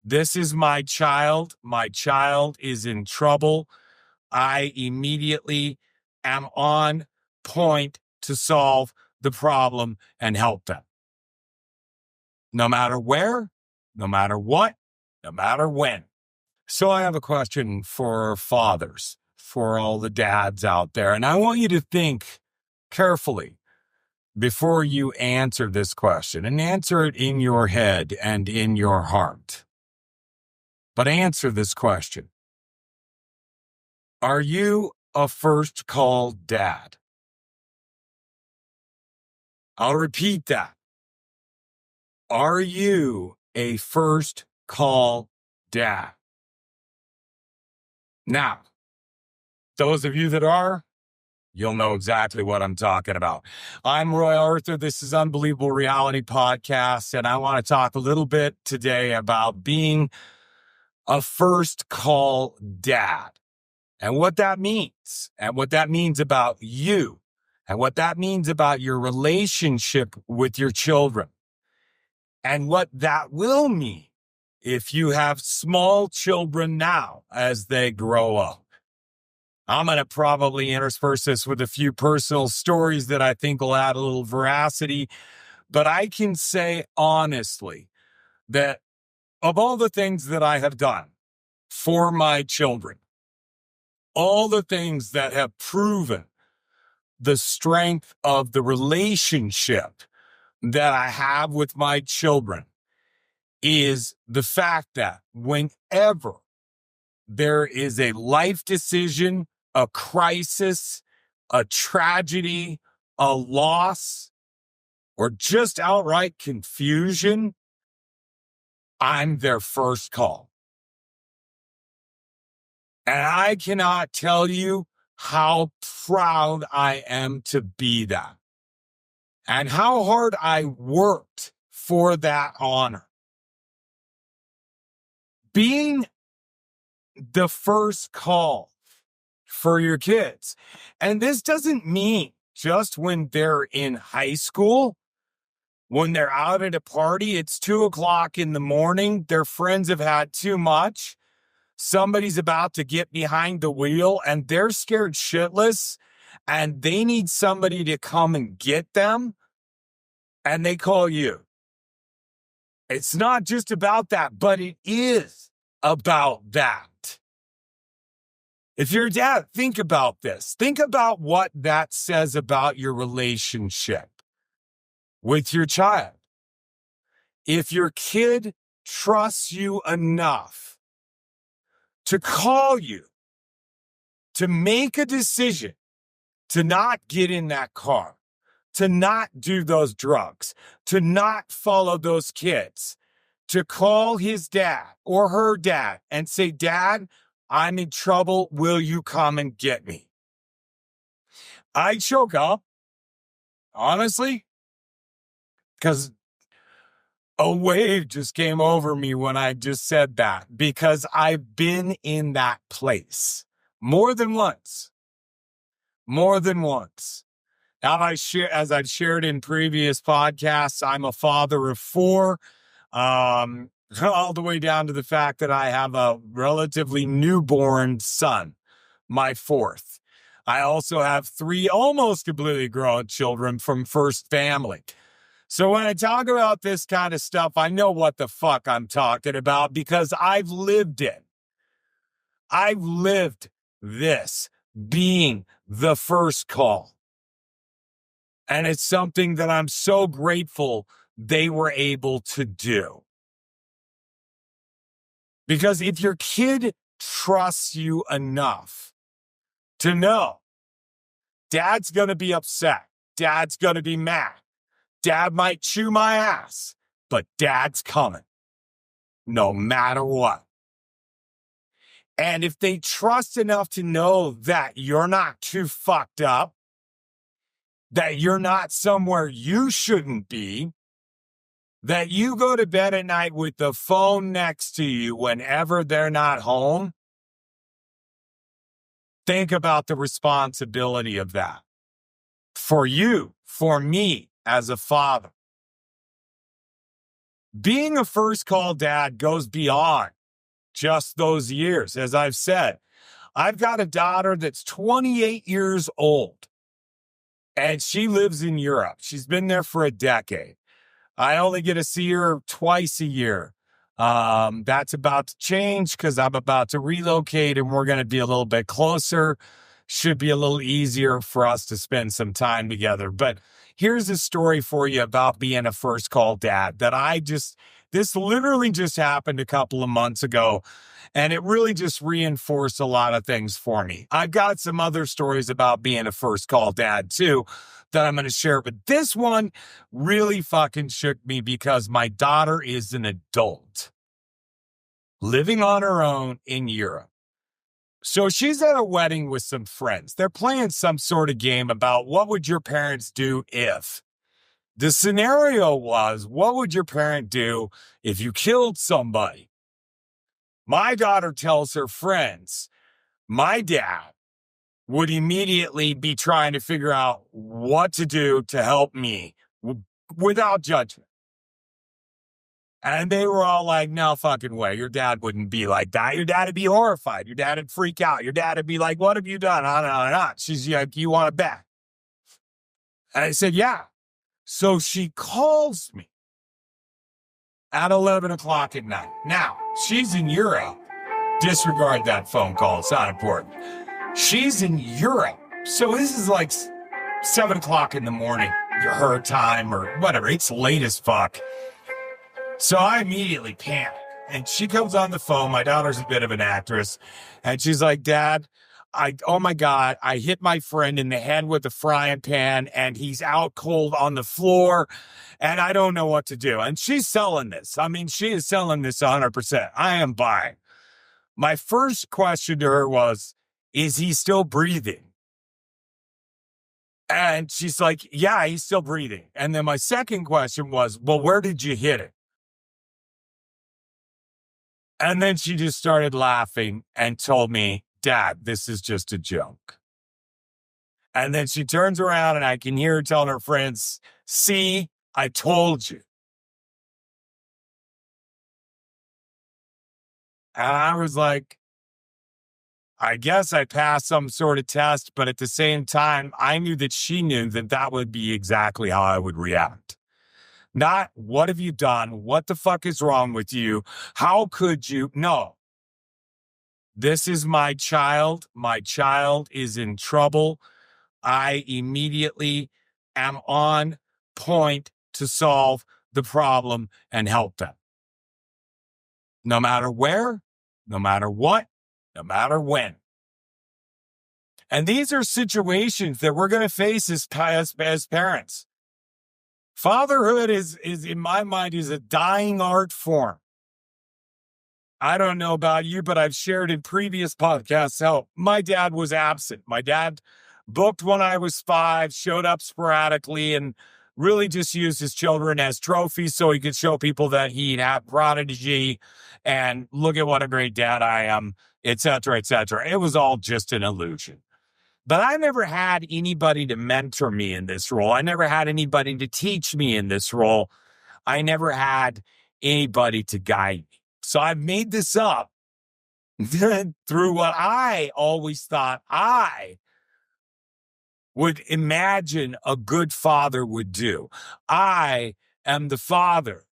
This is my child. My child is in trouble. I immediately am on point to solve the problem and help them. No matter where, no matter what, no matter when. So I have a question for fathers, for all the dads out there. And I want you to think carefully before you answer this question, and answer it in your head and in your heart. But answer this question. Are you a first call dad? I'll repeat that. Are you a first call dad? Now, those of you that are, you'll know exactly what I'm talking about. I'm Roy Arthur. This is Unbelievable Reality Podcast, and I want to talk a little bit today about being a first call dad and what that means, and what that means about you, and what that means about your relationship with your children, and what that will mean if you have small children now as they grow up. I'm going to probably intersperse this with a few personal stories that I think will add a little veracity. But I can say honestly that of all the things that I have done for my children, all the things that have proven the strength of the relationship that I have with my children is the fact that whenever there is a life decision, a crisis, a tragedy, a loss, or just outright confusion, I'm their first call. And I cannot tell you how proud I am to be that, and how hard I worked for that honor. Being the first call for your kids. And this doesn't mean just when they're in high school, when they're out at a party, it's 2:00 in the morning, their friends have had too much, somebody's about to get behind the wheel and they're scared shitless and they need somebody to come and get them, and they call you. It's not just about that, but it is about that. If you're a dad, think about this. Think about what that says about your relationship with your child. If your kid trusts you enough to call you, to make a decision, to not get in that car, to not do those drugs, to not follow those kids, to call his dad or her dad and say, "Dad, I'm in trouble. Will you come and get me?" I choke up, honestly, because a wave just came over me when I just said that, because I've been in that place more than once. More than once. Now, as I've shared in previous podcasts, I'm a father of 4. All the way down to the fact that I have a relatively newborn son, my 4th. I also have 3 almost completely grown children from first family. So when I talk about this kind of stuff, I know what the fuck I'm talking about because I've lived it. I've lived this, being the first call. And it's something that I'm so grateful they were able to do. Because if your kid trusts you enough to know Dad's going to be upset, Dad's going to be mad, Dad might chew my ass, but Dad's coming, no matter what. And if they trust enough to know that you're not too fucked up, that you're not somewhere you shouldn't be, that you go to bed at night with the phone next to you whenever they're not home, think about the responsibility of that for you, for me as a father. Being a first call dad goes beyond just those years. As I've said, I've got a daughter that's 28 years old and she lives in Europe. She's been there for a decade. I only get to see her twice a year. That's about to change because I'm about to relocate and we're going to be a little bit closer. Should be a little easier for us to spend some time together. But here's a story for you about being a first call dad that this literally just happened a couple of months ago. And it really just reinforced a lot of things for me. I've got some other stories about being a first call dad too that I'm going to share. But this one really fucking shook me because my daughter is an adult living on her own in Europe. So she's at a wedding with some friends. They're playing some sort of game about what would your parents do if. The scenario was, what would your parent do if you killed somebody? My daughter tells her friends, my dad would immediately be trying to figure out what to do to help me without judgment. And they were all like, no fucking way. Your dad wouldn't be like that. Your dad would be horrified. Your dad would freak out. Your dad would be like, what have you done? She's like, you want it back? And I said, yeah. So she calls me at 11 o'clock at night. Now, she's in Europe. Disregard that phone call. It's not important. She's in Europe. So this is like 7 o'clock in the morning, her time or whatever. It's late as fuck. So I immediately panic. And she comes on the phone. My daughter's a bit of an actress. And she's like, Dad, oh my God, I hit my friend in the head with a frying pan and he's out cold on the floor and I don't know what to do. And she's selling this. I mean, she is selling this 100%. I am buying. My first question to her was, is he still breathing? And she's like, yeah, he's still breathing. And then my second question was, well, where did you hit it? And then she just started laughing and told me, Dad, this is just a joke. And then she turns around and I can hear her telling her friends, see, I told you. And I was like, I guess I passed some sort of test, but at the same time, I knew that she knew that that would be exactly how I would react. Not, what have you done? What the fuck is wrong with you? How could you? No. This is my child. My child is in trouble. I immediately am on point to solve the problem and help them. No matter where, no matter what, no matter when. And these are situations that we're going to face as parents. Fatherhood is, in my mind, is a dying art form. I don't know about you, but I've shared in previous podcasts how my dad was absent. My dad booked when I was 5, showed up sporadically, and really just used his children as trophies so he could show people that he'd have prodigy and look at what a great dad I am, et cetera, et cetera. It was all just an illusion. But I never had anybody to mentor me in this role. I never had anybody to teach me in this role. I never had anybody to guide me. So I've made this up through what I always thought I would imagine a good father would do. I am the father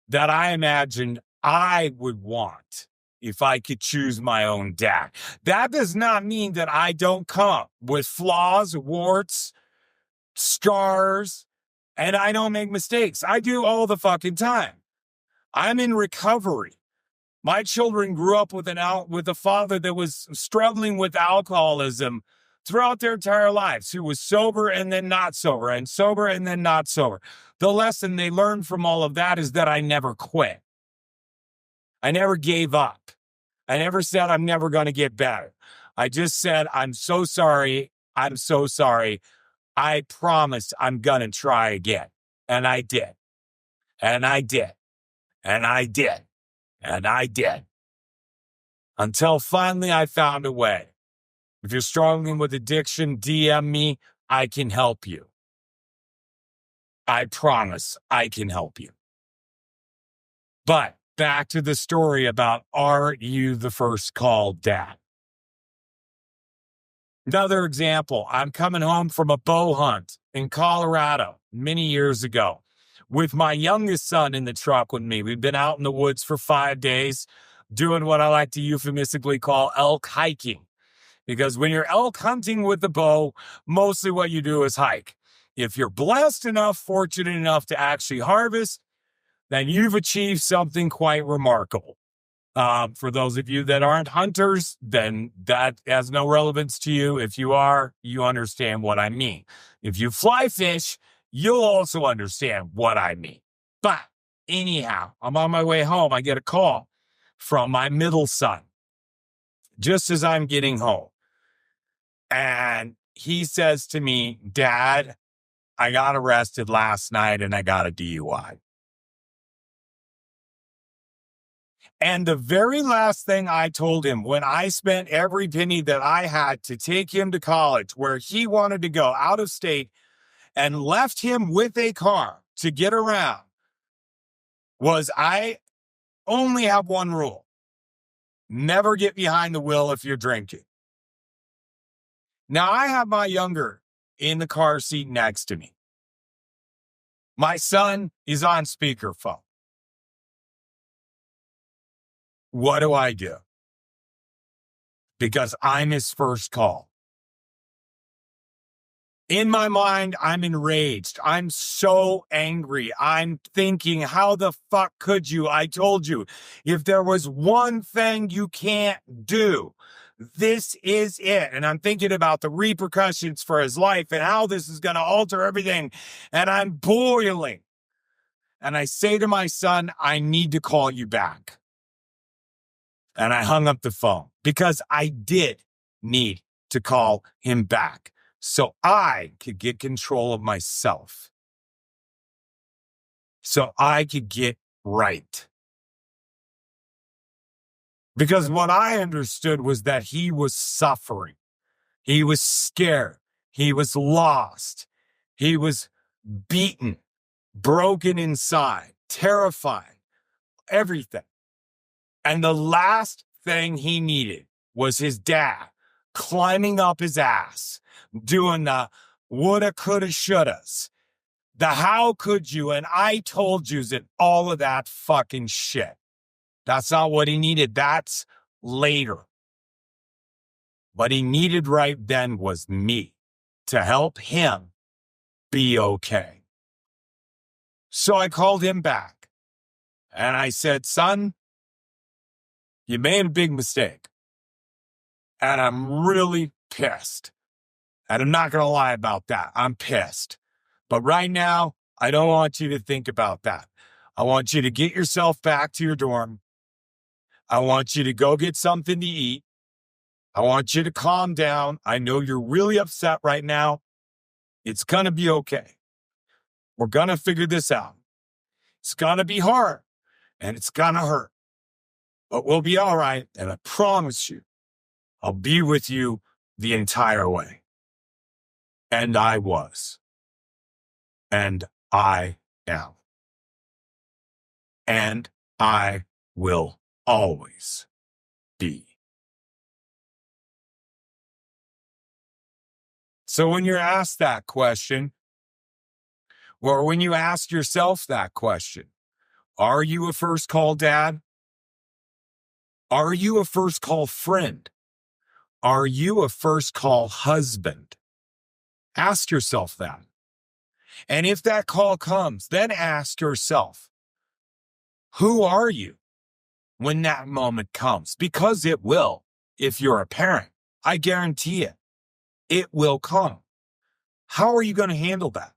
that I imagined I would want if I could choose my own dad. That does not mean that I don't come with flaws, warts, scars, and I don't make mistakes. I do all the fucking time. I'm in recovery. My children grew up with a father that was struggling with alcoholism throughout their entire lives, who was sober and then not sober, and sober and then not sober. The lesson they learned from all of that is that I never quit. I never gave up. I never said I'm never going to get better. I just said, I'm so sorry. I'm so sorry. I promise I'm going to try again. And I did. And I did. And I did. And I did. Until finally I found a way. If you're struggling with addiction, DM me. I can help you. I promise I can help you. But back to the story about, are you the first call dad? Another example, I'm coming home from a bow hunt in Colorado many years ago with my youngest son in the truck with me. We've been out in the woods for 5 days doing what I like to euphemistically call elk hiking. Because when you're elk hunting with the bow, mostly what you do is hike. If you're blessed enough, fortunate enough to actually harvest, then you've achieved something quite remarkable. For those of you that aren't hunters, then that has no relevance to you. If you are, you understand what I mean. If you fly fish, you'll also understand what I mean. But anyhow, I'm on my way home. I get a call from my middle son just as I'm getting home. And he says to me, Dad, I got arrested last night and I got a DUI. And the very last thing I told him when I spent every penny that I had to take him to college where he wanted to go out of state and left him with a car to get around was, I only have one rule. Never get behind the wheel if you're drinking. Now, I have my younger in the car seat next to me. My son is on speakerphone. What do? Because I'm his first call. In my mind, I'm enraged. I'm so angry. I'm thinking, how the fuck could you? I told you, if there was one thing you can't do, this is it. And I'm thinking about the repercussions for his life and how this is going to alter everything. And I'm boiling. And I say to my son, I need to call you back. And I hung up the phone because I did need to call him back so I could get control of myself, so I could get right. Because what I understood was that he was suffering. He was scared. He was lost. He was beaten, broken inside, terrified, everything. And the last thing he needed was his dad climbing up his ass, doing the woulda, coulda, shouldas, the how could you, and I told yous, and all of that fucking shit. That's not what he needed. That's later. What he needed right then was me to help him be okay. So I called him back and I said, son, you made a big mistake. And I'm really pissed. And I'm not going to lie about that. I'm pissed. But right now, I don't want you to think about that. I want you to get yourself back to your dorm. I want you to go get something to eat. I want you to calm down. I know you're really upset right now. It's going to be okay. We're going to figure this out. It's going to be hard and it's going to hurt. But we'll be all right. And I promise you, I'll be with you the entire way. And I was. And I am. And I will always be. So when you're asked that question, or when you ask yourself that question, are you a first call dad? Are you a first call friend? Are you a first call husband? Ask yourself that. And if that call comes, then ask yourself, who are you when that moment comes? Because it will, if you're a parent. I guarantee it. It will come. How are you going to handle that?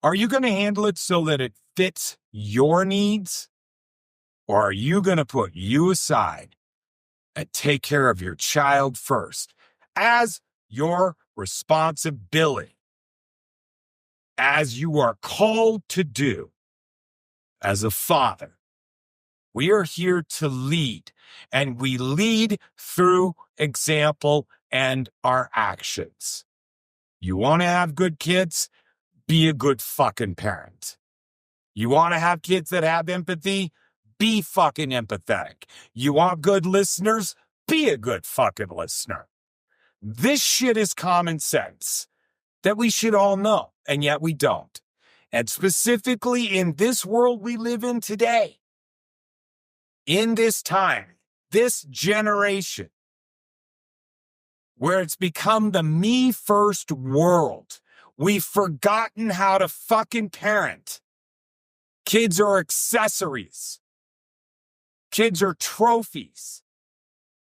Are you going to handle it so that it fits your needs? Or are you going to put you aside and take care of your child first as your responsibility, as you are called to do as a father? We are here to lead, and we lead through example and our actions. You want to have good kids? Be a good fucking parent. You want to have kids that have empathy? Be fucking empathetic. You want good listeners? Be a good fucking listener. This shit is common sense that we should all know, and yet we don't. And specifically in this world we live in today, in this time, this generation, where it's become the me first world, we've forgotten how to fucking parent. Kids are accessories. Kids are trophies.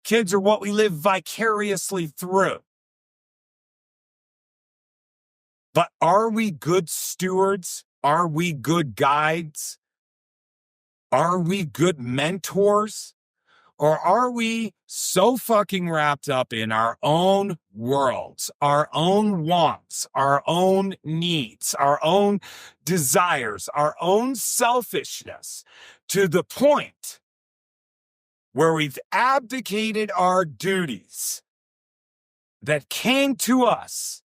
Kids are what we live vicariously through. But are we good stewards? Are we good guides? Are we good mentors? Or are we so fucking wrapped up in our own worlds, our own wants, our own needs, our own desires, our own selfishness, to the point where we've abdicated our duties that came to us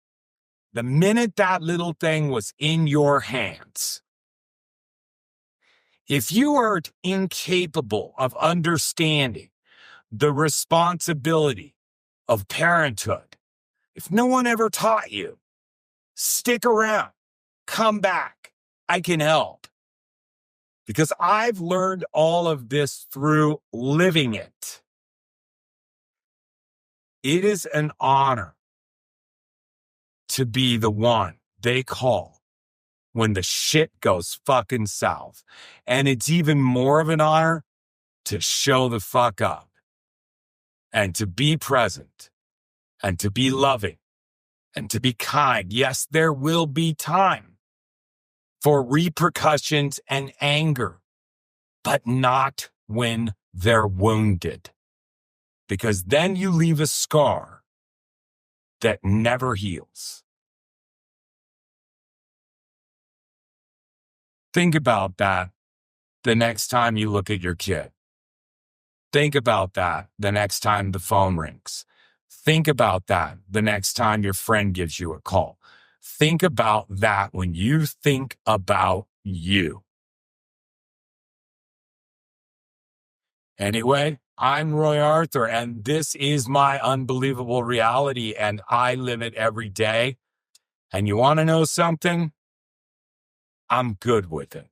the minute that little thing was in your hands? If you are incapable of understanding the responsibility of parenthood, if no one ever taught you, stick around, come back, I can help. Because I've learned all of this through living it. It is an honor to be the one they call when the shit goes fucking south. And it's even more of an honor to show the fuck up and to be present and to be loving and to be kind. Yes, there will be time for repercussions and anger, but not when they're wounded, because then you leave a scar that never heals. Think about that the next time you look at your kid. Think about that the next time the phone rings. Think about that the next time your friend gives you a call. Think about that when you think about you. Anyway, I'm Roy Arthur, and this is my unbelievable reality, and I live it every day. And you want to know something? I'm good with it.